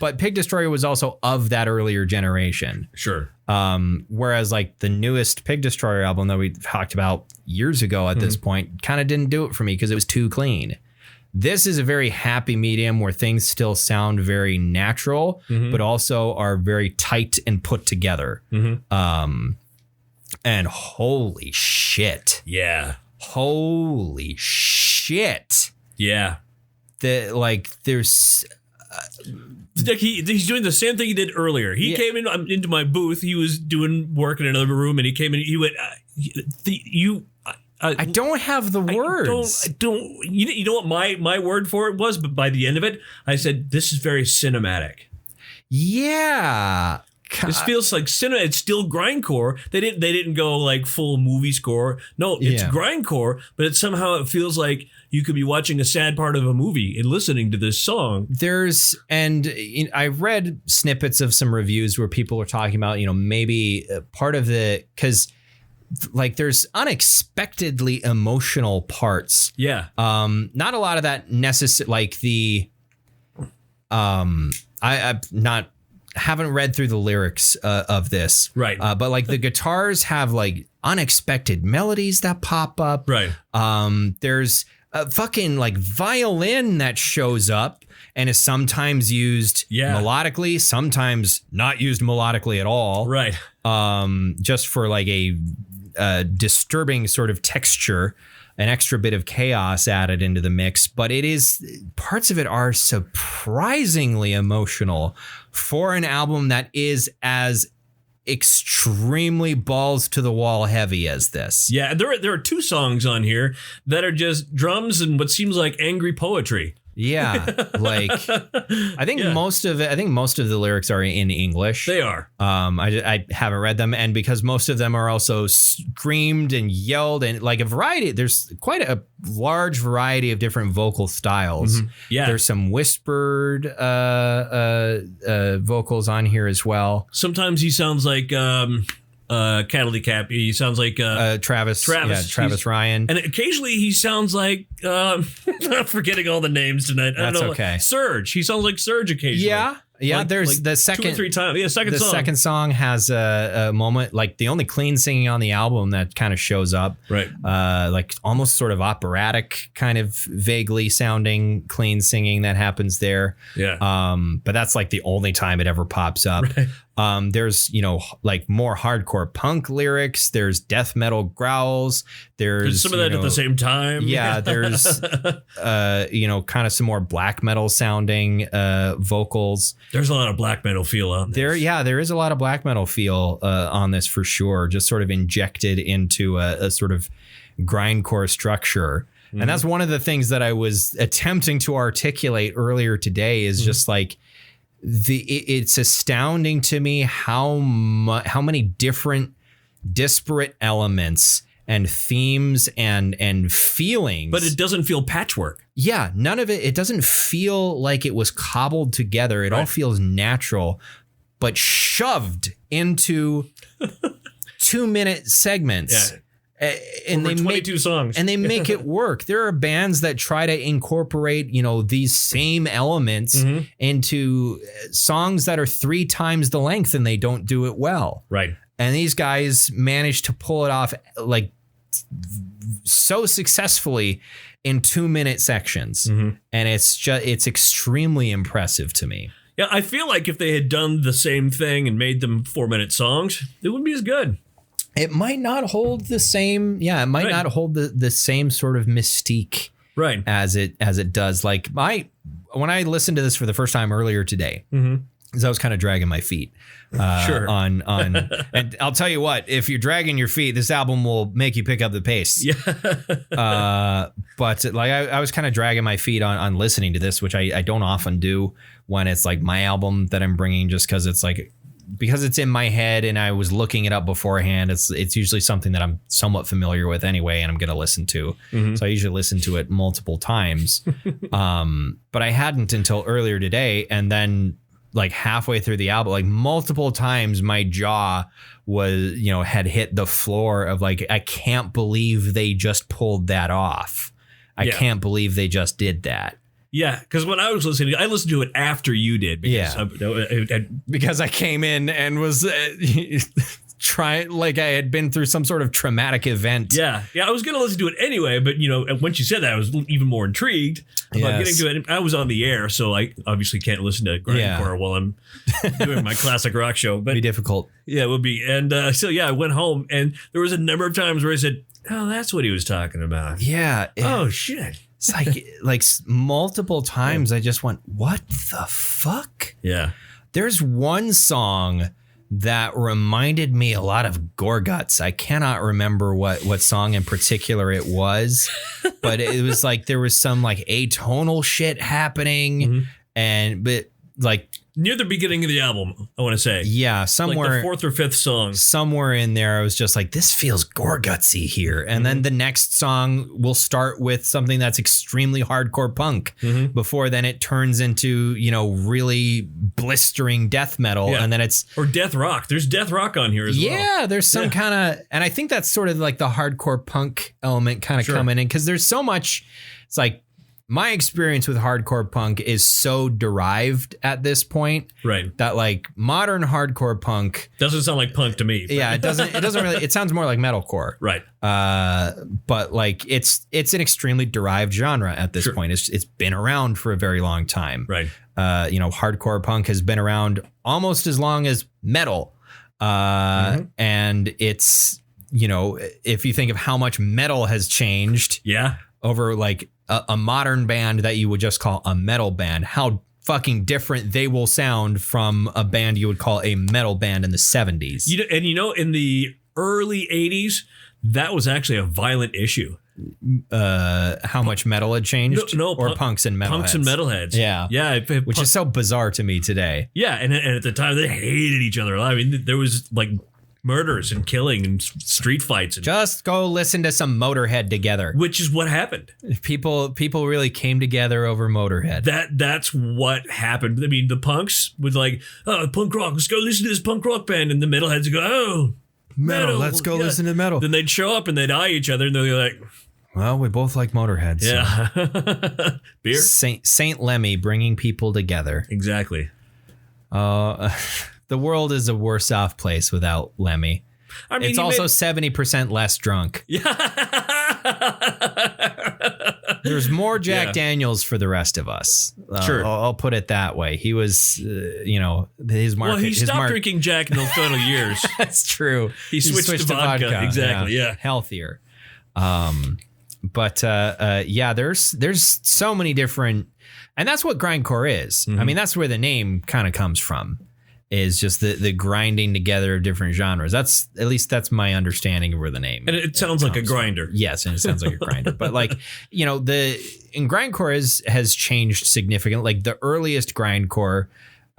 But Pig Destroyer was also of that earlier generation. Sure. Whereas like the newest Pig Destroyer album that we talked about years ago at this point kind of didn't do it for me because it was too clean. This is a very happy medium where things still sound very natural, but also are very tight and put together. And holy shit. Yeah. Holy shit. Yeah. There's... he's doing the same thing he did earlier. He came into my booth. He was doing work in another room, and he came in. He went, I don't have the words. You know what my word for it was? But by the end of it, I said, this is very cinematic. Yeah. This feels like cinema. It's still grindcore. They didn't go like full movie score. No, it's grindcore, but it somehow feels like you could be watching a sad part of a movie and listening to this song. I read snippets of some reviews where people are talking about, maybe part of because like there's unexpectedly emotional parts. Yeah. Not a lot of that like the haven't read through the lyrics of this. Right. But like the guitars have like unexpected melodies that pop up. Right. There's a fucking like violin that shows up and is sometimes used melodically, sometimes not used melodically at all. Right. Just for like a disturbing sort of texture, an extra bit of chaos added into the mix, but parts of it are surprisingly emotional for an album that is as extremely balls to the wall heavy as this. Yeah, there are two songs on here that are just drums and what seems like angry poetry. Yeah, like I think most of the lyrics are in English. They are. I haven't read them, and because most of them are also screamed and yelled and like a variety. There's quite a large variety of different vocal styles. Yeah, there's some whispered vocals on here as well. Sometimes he sounds like Cataly Cap. He sounds like Travis. Yeah, Travis Ryan. And occasionally he sounds like I'm forgetting all the names tonight. I don't know, okay. Surge. He sounds like Surge occasionally. Yeah. Yeah, there's the second 2 or 3 times. Yeah, the song. second song has a moment, like the only clean singing on the album that kind of shows up. Right. Like almost sort of operatic, kind of vaguely sounding clean singing that happens there. Yeah. But that's like the only time it ever pops up. Right. There's, like more hardcore punk lyrics. There's death metal growls. There's some of that at the same time. Yeah. There's, kind of some more black metal sounding vocals. There's a lot of black metal feel on this. There is a lot of black metal feel on this for sure. Just sort of injected into a sort of grindcore structure. And that's one of the things that I was attempting to articulate earlier today is just like, it's astounding to me how many different disparate elements and themes and feelings. But it doesn't feel patchwork. Yeah, none of it. It doesn't feel like it was cobbled together. It all feels natural, but shoved into 2-minute segments. Yeah. And Over they 22 songs. And they make it work. There are bands that try to incorporate, these same elements into songs that are 3 times the length, and they don't do it well. Right. And these guys managed to pull it off like so successfully in 2-minute sections. And it's extremely impressive to me. Yeah, I feel like if they had done the same thing and made them 4-minute songs, it wouldn't be as good. It might not hold the same. Yeah, it might not hold the same sort of mystique, right, as it does. Like when I listened to this for the first time earlier today, because I was kind of dragging my feet. Sure. On and I'll tell you what, if you're dragging your feet, this album will make you pick up the pace. Yeah. But like I was kind of dragging my feet on listening to this, which I don't often do when it's like my album that I'm bringing, just because it's in my head and I was looking it up beforehand. It's usually something that I'm somewhat familiar with anyway, and I'm going to listen to. So I usually listen to it multiple times. But I hadn't until earlier today, and then like halfway through the album, like multiple times my jaw was, had hit the floor of like, I can't believe they just pulled that off. I can't believe they just did that. Yeah, because when I was listening, I listened to it after you did. Because I came in and was trying, like I had been through some sort of traumatic event. Yeah, I was going to listen to it anyway, but once you said that, I was even more intrigued about getting to it. I was on the air, so I obviously can't listen to grindcore while I'm doing my classic rock show. But it'd be difficult. Yeah, it would be. And I went home, and there was a number of times where I said, "Oh, that's what he was talking about." Yeah. Oh shit. It's like multiple times I just went, what the fuck? Yeah. There's one song that reminded me a lot of Gorguts. I cannot remember what song in particular it was, but it was like there was some like atonal shit happening, but like near the beginning of the album, I want to say. Yeah, somewhere. Like the 4th or 5th song. Somewhere in there, I was just like, this feels Gorgutsy here. And then the next song will start with something that's extremely hardcore punk. Before then it turns into, really blistering death metal. Yeah. And then it's... Or death rock. There's death rock on here as well. Yeah, there's some kind of... And I think that's sort of like the hardcore punk element kind of coming in. Because there's so much... It's like... My experience with hardcore punk is so derived at this point, right? That like modern hardcore punk doesn't sound like punk to me. Yeah, it doesn't really. It sounds more like metalcore, right? But like it's an extremely derived genre at this point. It's been around for a very long time, right? Hardcore punk has been around almost as long as metal, and it's if you think of how much metal has changed, over like a modern band that you would just call a metal band, how fucking different they will sound from a band you would call a metal band in the 70s. In the early 80s, that was actually a violent issue. How much metal had changed? Or punks and metalheads? Punks and metalheads. Yeah. Which is so bizarre to me today. Yeah, and at the time, they hated each other. I mean, there was like murders and killing and street fights. Just go listen to some Motorhead together. Which is what happened. People really came together over Motorhead. That's what happened. I mean, the punks would like, oh, punk rock, let's go listen to this punk rock band. And the metalheads would go, oh, metal, let's go listen to metal. Then they'd show up and they'd eye each other and they'd be like, well, we both like Motorhead. Yeah. So. Beer? Saint Lemmy bringing people together. Exactly. The world is a worse off place without Lemmy. I mean, it's also 70% less drunk. Yeah. There's more Jack Daniels for the rest of us. Sure. I'll put it that way. He was, his market. Well, he stopped drinking Jack in those final years. That's true. He switched to vodka. Exactly. Yeah. Healthier. But there's so many different, and that's what grindcore is. I mean, that's where the name kind of comes from. Is just the grinding together of different genres. That's my understanding of where the name. And it sounds like a grinder. Yes, and it sounds like a grinder. But like, grindcore has changed significantly. Like the earliest grindcore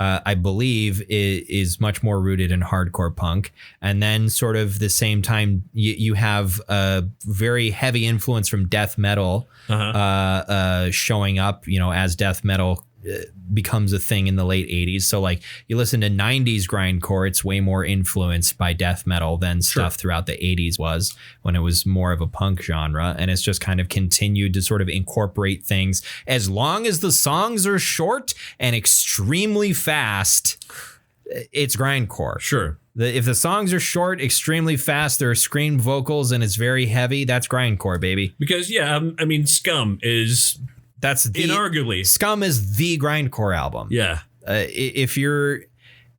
I believe is much more rooted in hardcore punk. And then sort of the same time, you have a very heavy influence from death metal showing up, as death metal becomes a thing in the late 80s. So like you listen to 90s grindcore, it's way more influenced by death metal than stuff throughout the 80s was, when it was more of a punk genre. And it's just kind of continued to sort of incorporate things. As long as the songs are short and extremely fast, it's grindcore. Sure. If the songs are short, extremely fast, there are scream vocals and it's very heavy, that's grindcore, baby. Because Scum is... That's inarguably. Scum is the grindcore album. Yeah. If you're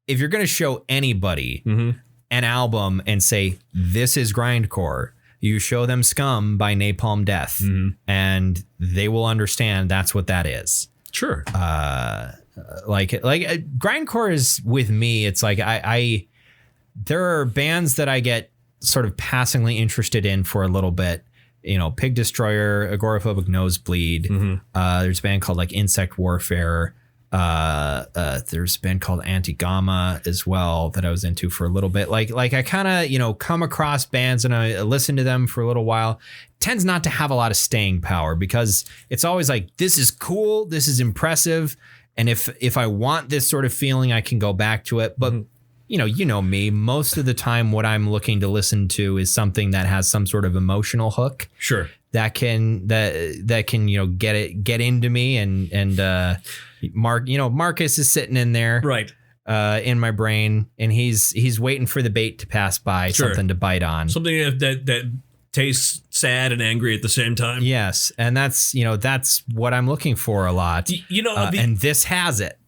going to show anybody an album and say, this is grindcore, you show them Scum by Napalm Death and they will understand that's what that is. Sure. Like grindcore is, with me, it's like there are bands that I get sort of passingly interested in for a little bit. Pig Destroyer, Agoraphobic Nosebleed. There's a band called like Insect Warfare. There's a band called Anti-Gamma as well that I was into for a little bit. Like I kind of, come across bands and I listen to them for a little while. It tends not to have a lot of staying power because it's always like, this is cool. This is impressive. And if I want this sort of feeling, I can go back to it. But you know me, most of the time what I'm looking to listen to is something that has some sort of emotional hook. Sure. That can get into me and Marcus is sitting in there. Right. In my brain, and he's waiting for the bait to pass by, something to bite on. Something that tastes sad and angry at the same time. Yes, and that's what I'm looking for a lot. And this has it.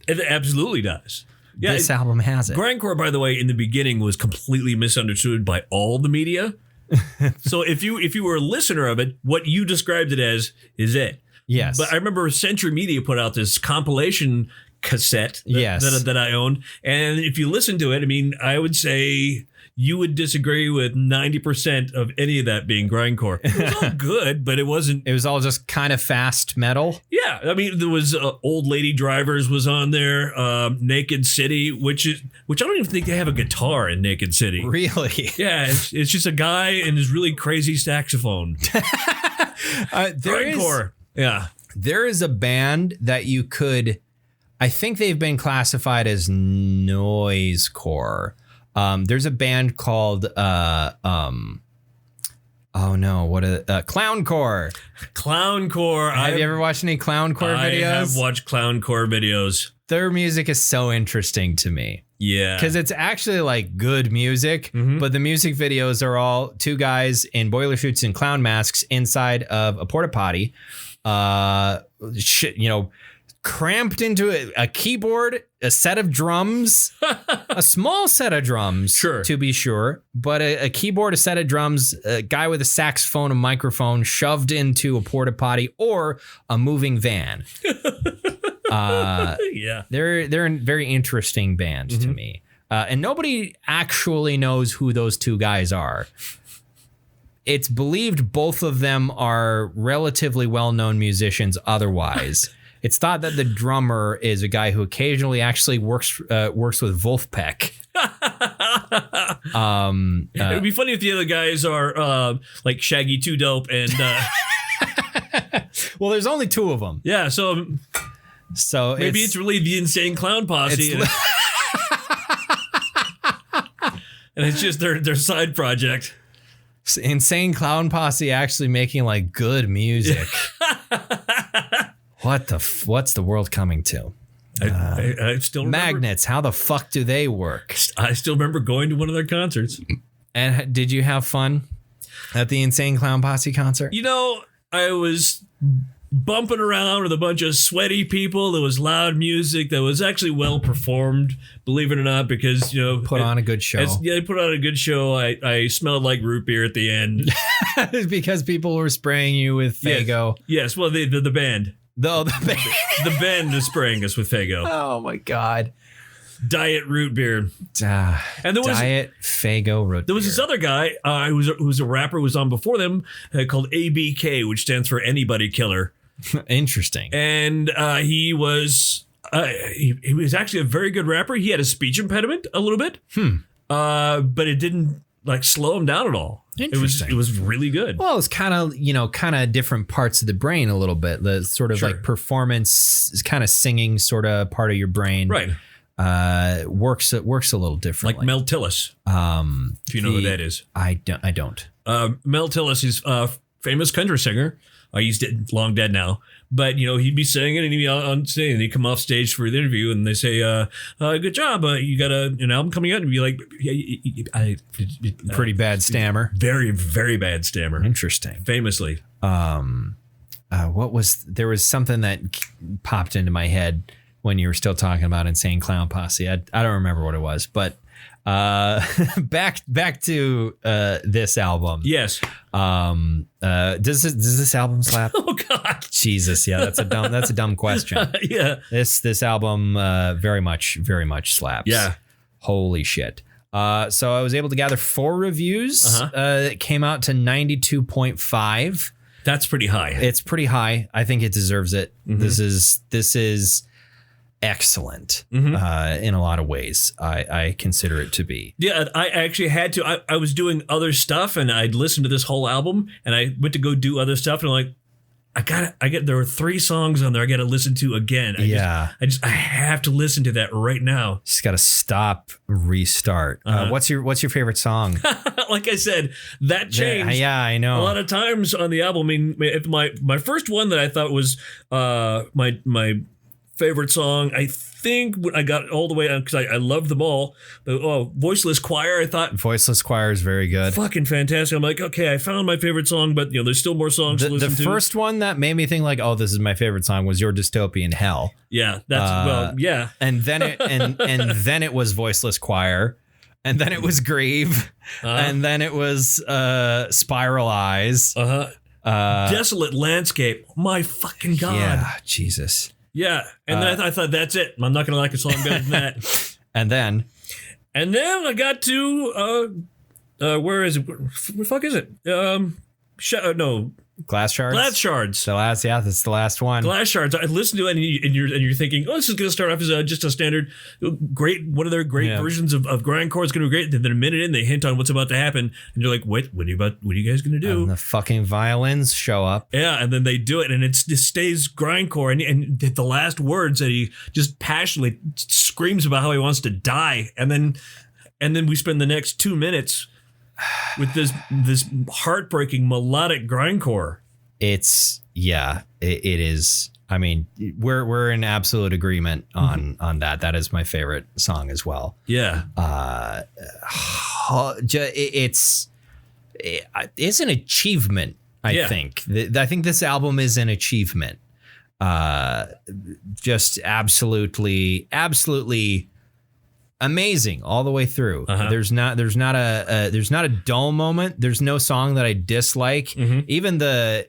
It absolutely does. Yeah, this album has it. Grindcore, by the way, in the beginning was completely misunderstood by all the media. So if you were a listener of it, what you described it as is it. Yes. But I remember Century Media put out this compilation cassette that I owned. And if you listen to it, I would say you would disagree with 90% of any of that being grindcore. It was all good, but it wasn't. It was all just kind of fast metal. Yeah. There was Old Lady Drivers was on there. Naked City, which I don't even think they have a guitar in Naked City. Really? Yeah. It's just a guy and his really crazy saxophone. Grindcore. Yeah. There is a band that you could, I think they've been classified as noisecore. There's a band called Clowncore. Clowncore. Have you ever watched any Clowncore videos? I have watched Clowncore videos. Their music is so interesting to me. Yeah. Because it's actually like good music, but the music videos are all two guys in boiler suits and clown masks inside of a porta potty. Cramped into a keyboard, a set of drums, a small set of drums, to be sure, but a keyboard, a set of drums, a guy with a saxophone, a microphone shoved into a porta potty or a moving van. Yeah, they're a very interesting band to me, and nobody actually knows who those two guys are. It's believed both of them are relatively well-known musicians otherwise. It's thought that the drummer is a guy who occasionally actually works with Wolfpack. It would be funny if the other guys are like Shaggy 2 Dope and... Well, there's only two of them. Yeah, so maybe it's really the Insane Clown Posse. And it's just their side project. Insane Clown Posse actually making like good music. What's the world coming to? I still remember. Magnets, how the fuck do they work? I still remember going to one of their concerts. And did you have fun at the Insane Clown Posse concert? I was bumping around with a bunch of sweaty people. There was loud music that was actually well performed, believe it or not, because, put on a good show. They put on a good show. I smelled like root beer at the end. Because people were spraying you with Faygo. Yes. Well, the band. The band. The band is spraying us with Faygo. Oh, my God. Diet root beer. And there was Diet Faygo root beer. There was this other guy who was a rapper who was on before them called ABK, which stands for Anybody Killer. Interesting. And he was He was actually a very good rapper. He had a speech impediment a little bit, but it didn't like slow him down at all. Interesting. It was really good. Well, it's kind of different parts of the brain a little bit. The sort of like performance is kind of singing sort of part of your brain. Right. Works a little differently. Like Metalist. If you know who that is. I don't. Metalist is a famous country singer. He's long dead now. But, he'd be singing and he'd be on stage and he'd come off stage for the interview and they say, good job. You got an album coming out? And be like, pretty bad stammer. Very, very bad stammer. Interesting. Famously. There was something that popped into my head when you were still talking about Insane Clown Posse. I don't remember what it was, but back to this album. Yes. Does this album slap? Oh God. Jesus, yeah, that's a dumb question. Yeah. This album very much slaps. Yeah. Holy shit. So I was able to gather 4 reviews. It came out to 92.5. That's pretty high. It's pretty high. I think it deserves it. Mm-hmm. This is excellent in a lot of ways. I consider it to be. Yeah, I actually had to. I was doing other stuff and I'd listened to this whole album and I went to go do other stuff and I'm like, there were 3 songs on there I got to listen to again. I have to listen to that right now. Just got to stop, restart. What's your favorite song? Like I said, that changed. Yeah, I know. A lot of times on the album. I mean, if my first one that I thought was my favorite song, I think when I got all the way on, because I loved them all. But Voiceless Choir, I thought Voiceless Choir is very good. Fucking fantastic. I'm like, okay, I found my favorite song, but there's still more songs to listen to. The first one that made me think like, oh, this is my favorite song was Your Dystopian Hell. Yeah, that's yeah. And then it and then it was Voiceless Choir. And then it was Grieve. And then it was Spiral Eyes. Desolate Landscape. My fucking God. Yeah, Jesus. Yeah, and then I thought, that's it. I'm not going to like a song better than that. And then I got to, where is it? Where the fuck is it? No. Glass Shards? Glass Shards. That's the last one. Glass Shards. I listened to it and you're thinking, this is going to start off as just a standard, great, one of their great versions of grindcore. It's going to be great. Then a minute in, they hint on what's about to happen. And you're like, what are you guys going to do? And the fucking violins show up. Yeah, and then they do it and it stays grindcore. And the last words that he just passionately screams about how he wants to die. And then we spend the next 2 minutes with this heartbreaking melodic grindcore. It is. I mean, we're in absolute agreement on that. That is my favorite song as well. Yeah. It's an achievement. I think this album is an achievement. Just absolutely amazing all the way through. There's not a dull moment. There's no song that I dislike. Even there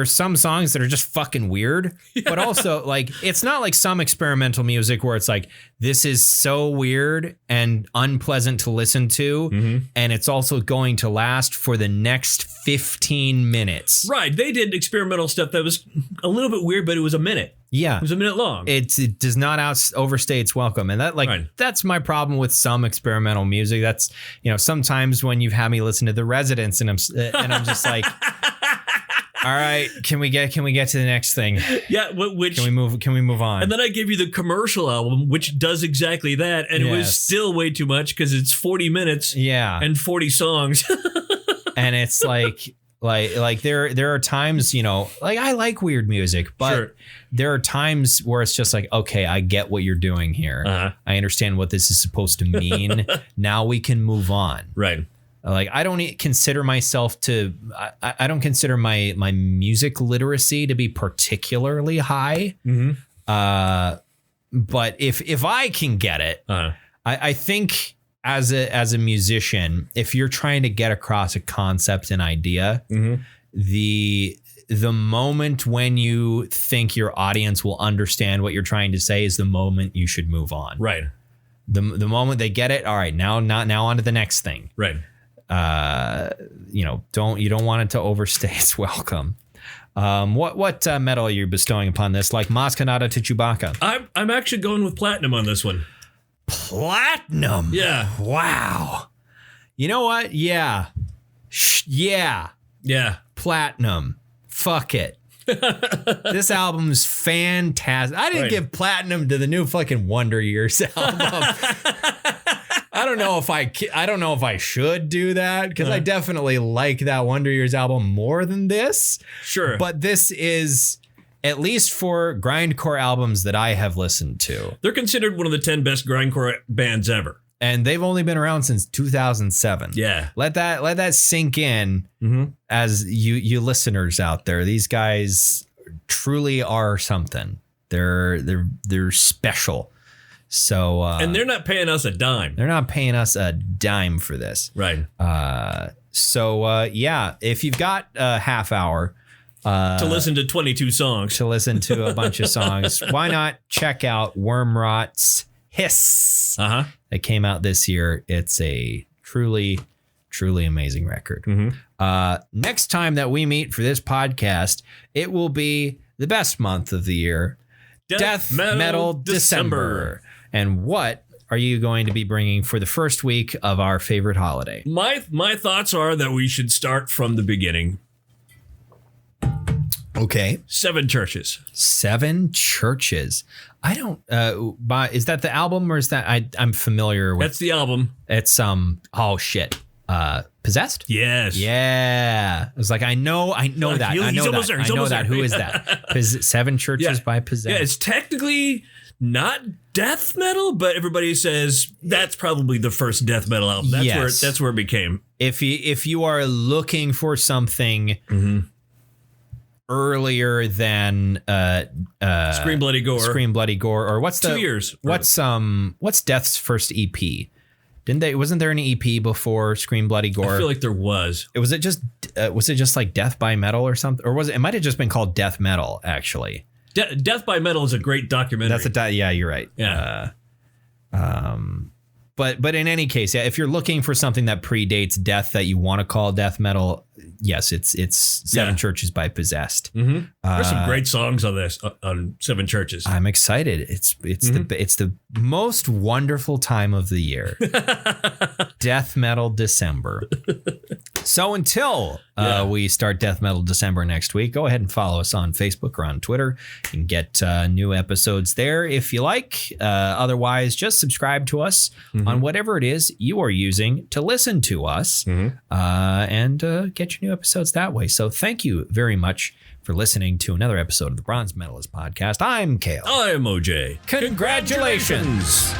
are some songs that are just fucking weird, but also like it's not like some experimental music where it's like this is so weird and unpleasant to listen to, and it's also going to last for the next 15 minutes. Right. They did experimental stuff that was a little bit weird, but it was a minute. Yeah. It was a minute long. It does not overstay its welcome. And that's my problem with some experimental music. That's, sometimes when you've had me listen to The Residents and I'm just like, all right, can we get to the next thing? Yeah, which can we move on? And then I gave you the commercial album, which does exactly that, and it was still way too much because it's 40 minutes, and 40 songs, and it's like there are times, I like weird music, but there are times where it's just like, okay, I get what you're doing here. I understand what this is supposed to mean. Now we can move on. Right. Like I don't consider myself I don't consider my music literacy to be particularly high. But if I can get it, I think as a musician, if you're trying to get across a concept and idea, the moment when you think your audience will understand what you're trying to say is the moment you should move on. Right. The moment they get it, all right, now on to the next thing. Right. You don't want it to overstay its welcome. What metal are you bestowing upon this? Like Maz Kanata to Chewbacca? I'm actually going with platinum on this one. Platinum? Yeah. Wow. You know what? Yeah. Yeah. Platinum. Fuck it. This album's fantastic. I didn't give platinum to the new fucking Wonder Years album. I don't know if I should do that because I definitely like that Wonder Years album more than this. Sure. But this is, at least for grindcore albums that I have listened to, they're considered one of the 10 best grindcore bands ever. And they've only been around since 2007. Yeah. Let that sink in as you listeners out there. These guys truly are something. They're special. So and they're not paying us a dime. They're not paying us a dime for this. Right. So yeah, if you've got a half hour to listen to 22 songs, to listen to a bunch of songs, why not check out Wormrot's Hiss? That came out this year. It's a truly amazing record. Next time that we meet for this podcast, it will be the best month of the year, Death Metal December. And what are you going to be bringing for the first week of our favorite holiday? My thoughts are that we should start from the beginning. Okay. 7 Churches. 7 Churches. I don't. Is that the album or is that I'm familiar with? That's the album. It's oh shit. Possessed? Yes. Yeah. I was like, I know that. I know that. Who is that? 7 Churches by Possessed. Yeah, it's technically not death metal, but everybody says that's probably the first death metal album. That's where it became. If you are looking for something earlier than Scream Bloody Gore, or what's 2 years? What's Death's first EP? Wasn't there an EP before Scream Bloody Gore? I feel like there was. Was it just like Death by Metal or something? Or it might have just been called Death Metal, actually. Death by Metal is a great documentary. Yeah, you're right. Yeah. But in any case, yeah, if you're looking for something that predates Death that you want to call death metal, yes, it's 7 Churches by Possessed. There's some great songs on this on 7 Churches. I'm excited. It's the most wonderful time of the year. Death Metal December. So until we start Death Metal December next week, go ahead and follow us on Facebook or on Twitter. You can get new episodes there if you like. Otherwise, just subscribe to us on whatever it is you are using to listen to us and get your new episodes that way. So thank you very much for listening to another episode of the Bronze Medalist Podcast. I'm Kale. I'm OJ. Congratulations.